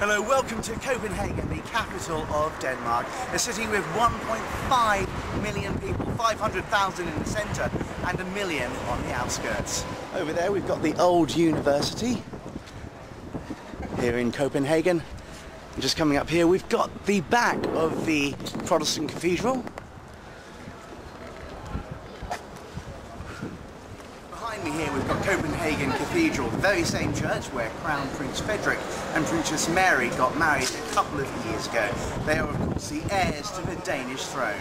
Hello, welcome to Copenhagen, the capital of Denmark, a city with 1.5 million people, 500,000 in the centre and 1 million on the outskirts. Over there we've got the old university here in Copenhagen. And just coming up here we've got the back of the Protestant cathedral. Behind me here we've got Copenhagen Cathedral, the very same church where Crown Prince Frederick and Princess Mary got married a couple of years ago. They are of course the heirs to the Danish throne.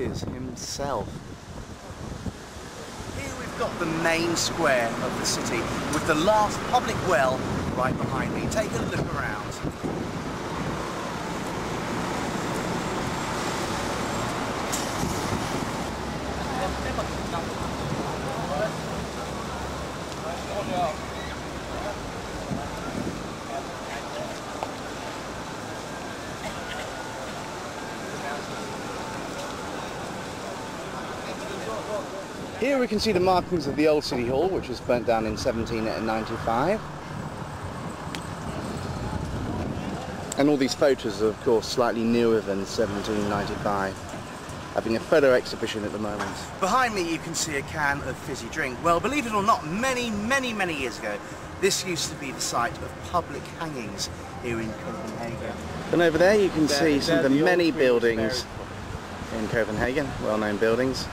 Himself. Here we've got the main square of the city with the last public well right behind me. Take a look around. Here we can see the markings of the old City Hall, which was burnt down in 1795. And all these photos are of course slightly newer than 1795, having a photo exhibition at the moment. Behind me you can see a can of fizzy drink. Well, believe it or not, many years ago, this used to be the site of public hangings here in Copenhagen. And over there you can see some of the many buildings in Copenhagen, well-known buildings.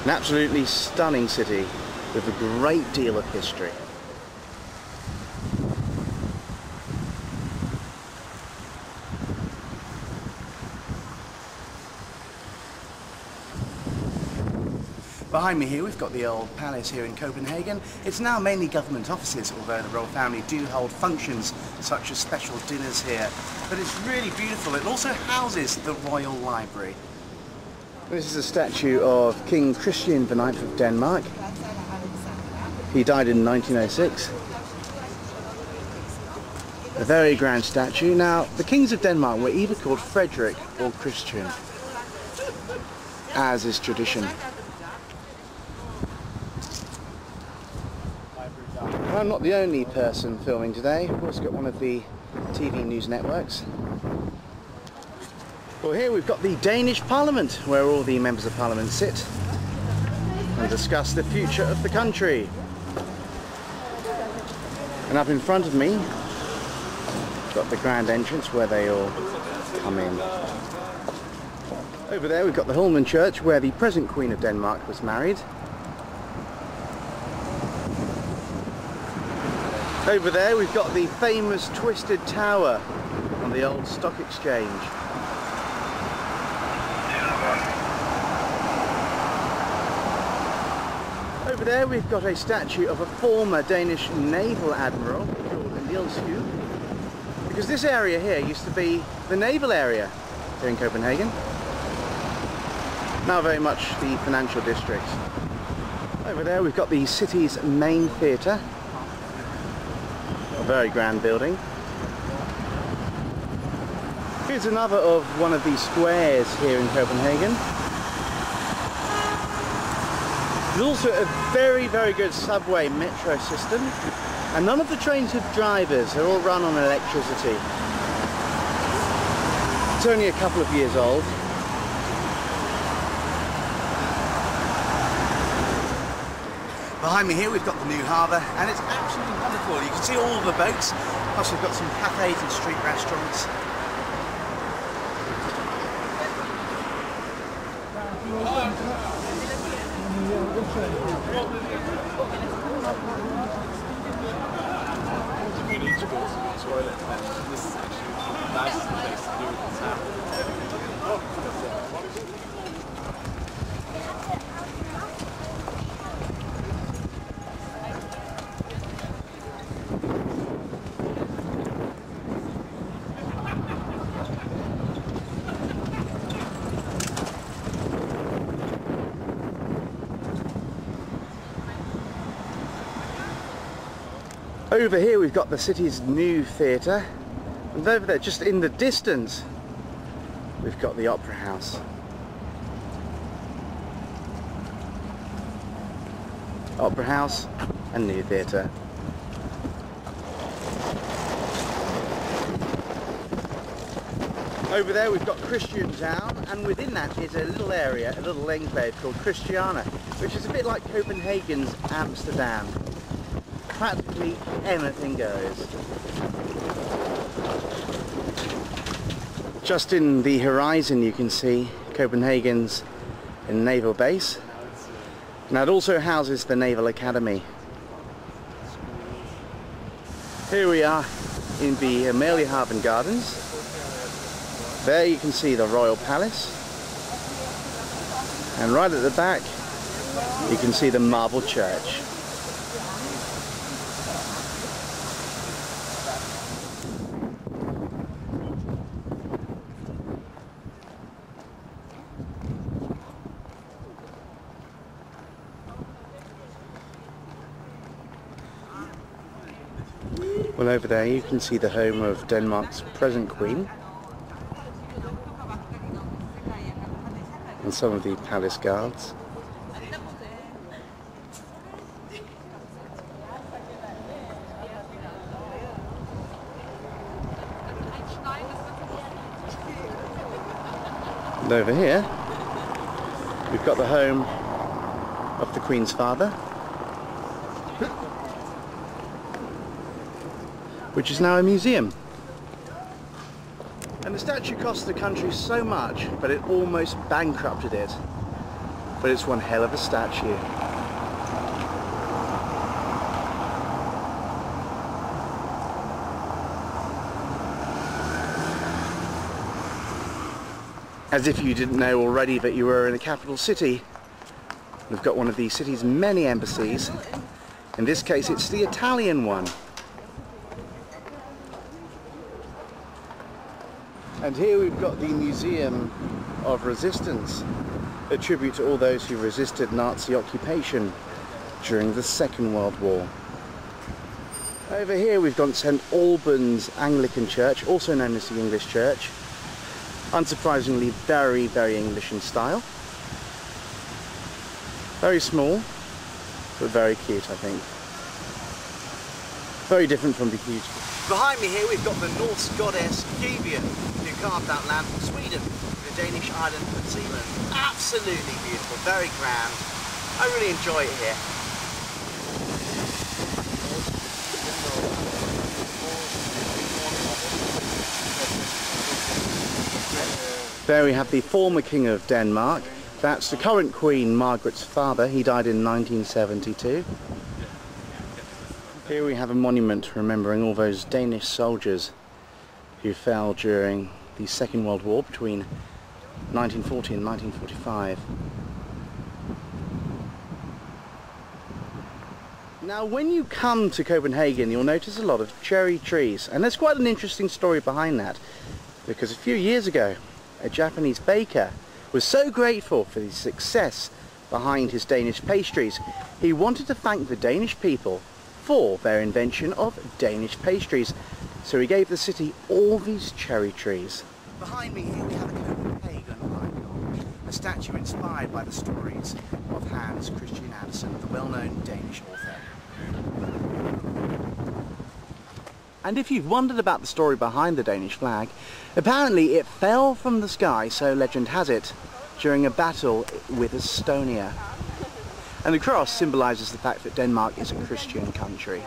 An absolutely stunning city with a great deal of history. Behind me here we've got the old palace here in Copenhagen. It's now mainly government offices, although the royal family do hold functions such as special dinners here. But it's really beautiful. It also houses the Royal Library. This is a statue of King Christian IX of Denmark. He died in 1906. A very grand statue. Now, the kings of Denmark were either called Frederick or Christian, as is tradition. And I'm not the only person filming today. I've also got one of the TV news networks. Well, here we've got the Danish Parliament, where all the members of Parliament sit and discuss the future of the country. And up in front of me, we've got the grand entrance where they all come in. Over there we've got the Hulman Church, where the present Queen of Denmark was married. Over there we've got the famous Twisted Tower on the old stock exchange. Over there we've got a statue of a former Danish naval admiral called Niels Hugh, because this area here used to be the naval area here in Copenhagen, now very much the financial district. Over there we've got the city's main theatre, a very grand building. Here's another of one of these squares here in Copenhagen. There's also a very good subway metro system, and none of the trains have drivers. They're all run on electricity. It's only a couple of years old. Behind me here we've got the new harbour, and it's absolutely wonderful. You can see all the boats, plus we've got some cafes and street restaurants. You need to go to the toilet, and this is actually the nicest place to do it in town. Over here we've got the city's new theatre, and over there, just in the distance, we've got the Opera House. Opera House and new theatre. Over there we've got Christian Town, and within that is a little area, a little enclave called Christiania, which is a bit like Copenhagen's Amsterdam. Practically anything goes. Just in the horizon you can see Copenhagen's naval base. Now it also houses the Naval Academy. Here we are in the Havn Gardens. There you can see the Royal Palace. And right at the back you can see the Marble Church. Well, over there you can see the home of Denmark's present Queen and some of the palace guards. And over here we've got the home of the Queen's father, which is now a museum. And the statue cost the country so much, but it almost bankrupted it. But it's one hell of a statue. As if you didn't know already that you were in a capital city, we've got one of the city's many embassies. In this case, it's the Italian one. And here we've got the Museum of Resistance, a tribute to all those who resisted Nazi occupation during the Second World War. Over here we've got St Albans Anglican Church, also known as the English Church. Unsurprisingly very, very English in style. Very small, but very cute, I think. Very different from the huge. Behind me here we've got the Norse goddess Havn, who carved out land from Sweden, the Danish island of Zealand. Absolutely beautiful, very grand. I really enjoy it here. There we have the former King of Denmark. That's the current Queen Margaret's father. He died in 1972. Here we have a monument remembering all those Danish soldiers who fell during the Second World War between 1940 and 1945. Now when you come to Copenhagen you'll notice a lot of cherry trees, and there's quite an interesting story behind that, because a few years ago a Japanese baker was so grateful for the success behind his Danish pastries he wanted to thank the Danish people for their invention of Danish pastries, so he gave the city all these cherry trees. Behind me here we have a Copenhagen icon, a statue inspired by the stories of Hans Christian Andersen, the well-known Danish author. And if you've wondered about the story behind the Danish flag, apparently it fell from the sky, so legend has it, during a battle with Estonia. And the cross symbolises the fact that Denmark is a Christian country.